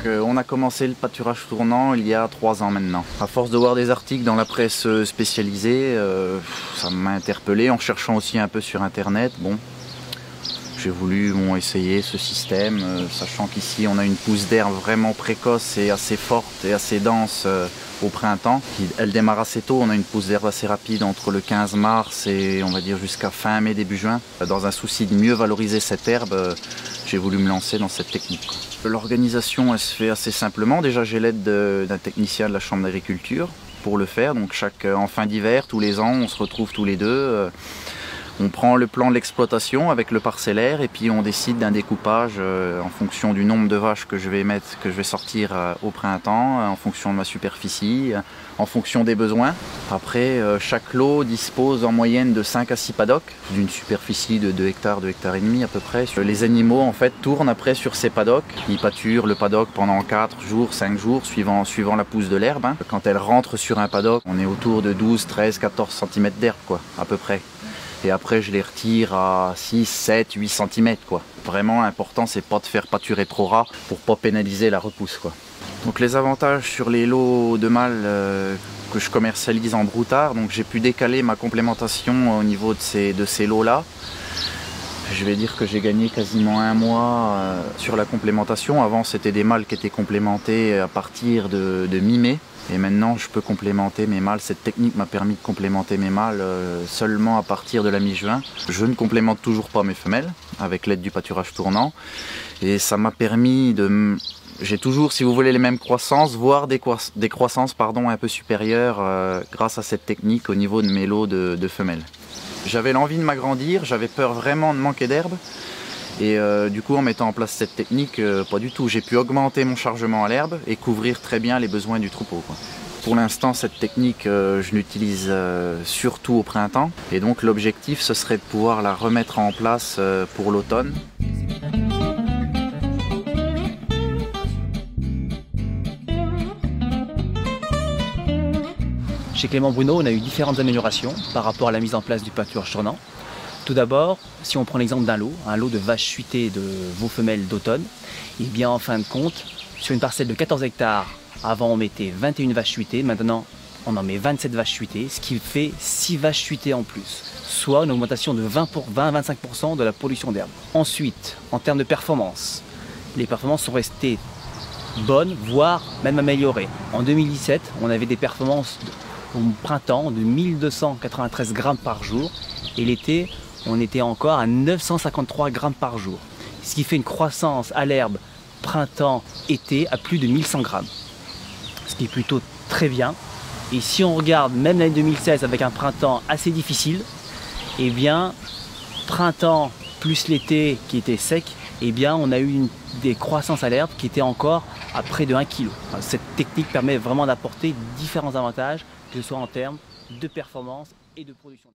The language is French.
on a commencé le pâturage tournant il y a 3 ans maintenant. À force de voir des articles dans la presse spécialisée, ça m'a interpellé en cherchant aussi un peu sur internet. Bon, j'ai voulu essayer ce système, sachant qu'ici on a une pousse d'herbe vraiment précoce et assez forte et assez dense au printemps. Elle démarre assez tôt, on a une pousse d'herbe assez rapide entre le 15 mars et on va dire jusqu'à fin mai, début juin. Dans un souci de mieux valoriser cette herbe, j'ai voulu me lancer dans cette technique. L'organisation, elle se fait assez simplement. Déjà, j'ai l'aide d'un technicien de la Chambre d'agriculture pour le faire. Donc en fin d'hiver, tous les ans, on se retrouve tous les deux. On prend le plan de l'exploitation avec le parcellaire et puis on décide d'un découpage en fonction du nombre de vaches que je vais sortir au printemps, en fonction de ma superficie, en fonction des besoins. Après, chaque lot dispose en moyenne de 5 à 6 paddocks, d'une superficie de 2 hectares, 2 hectares et demi à peu près. Les animaux en fait tournent après sur ces paddocks. Ils pâturent le paddock pendant 4 jours, 5 jours, suivant la pousse de l'herbe. Quand elle rentre sur un paddock, on est autour de 12, 13, 14 cm d'herbe quoi, à peu près. Et après je les retire à 6, 7, 8 cm quoi. Vraiment important c'est pas de faire pâturer trop ras pour pas pénaliser la repousse quoi. Donc les avantages sur les lots de mâles que je commercialise en broutard, donc j'ai pu décaler ma complémentation au niveau de ces lots là. Je vais dire que j'ai gagné quasiment 1 mois sur la complémentation. Avant c'était des mâles qui étaient complémentés à partir de mi-mai. Et maintenant je peux complémenter mes mâles. Cette technique m'a permis de complémenter mes mâles seulement à partir de la mi-juin. Je ne complémente toujours pas mes femelles avec l'aide du pâturage tournant. Et ça m'a permis de... J'ai toujours, si vous voulez, les mêmes croissances, voire des croissances un peu supérieures grâce à cette technique au niveau de mes lots de femelles. J'avais l'envie de m'agrandir, j'avais peur vraiment de manquer d'herbe. Et du coup en mettant en place cette technique, pas du tout. J'ai pu augmenter mon chargement à l'herbe et couvrir très bien les besoins du troupeau quoi. Pour l'instant cette technique je l'utilise surtout au printemps. Et donc l'objectif ce serait de pouvoir la remettre en place pour l'automne. Chez Clément Bruno, on a eu différentes améliorations par rapport à la mise en place du pâturage tournant. Tout d'abord, si on prend l'exemple d'un lot, un lot de vaches fuitées de veaux femelles d'automne, et bien en fin de compte, sur une parcelle de 14 hectares, avant on mettait 21 vaches fuitées, maintenant on en met 27 vaches fuitées, ce qui fait 6 vaches fuitées en plus, soit une augmentation de 20-25% de la production d'herbe. Ensuite, en termes de performance, les performances sont restées bonnes, voire même améliorées. En 2017, on avait des performances au printemps de 1293 grammes par jour, et l'été, on était encore à 953 grammes par jour. Ce qui fait une croissance à l'herbe printemps-été à plus de 1100 grammes. Ce qui est plutôt très bien. Et si on regarde même l'année 2016 avec un printemps assez difficile, eh bien, printemps plus l'été qui était sec, eh bien, on a eu des croissances à l'herbe qui étaient encore à près de 1 kg. Cette technique permet vraiment d'apporter différents avantages, que ce soit en termes de performance et de production.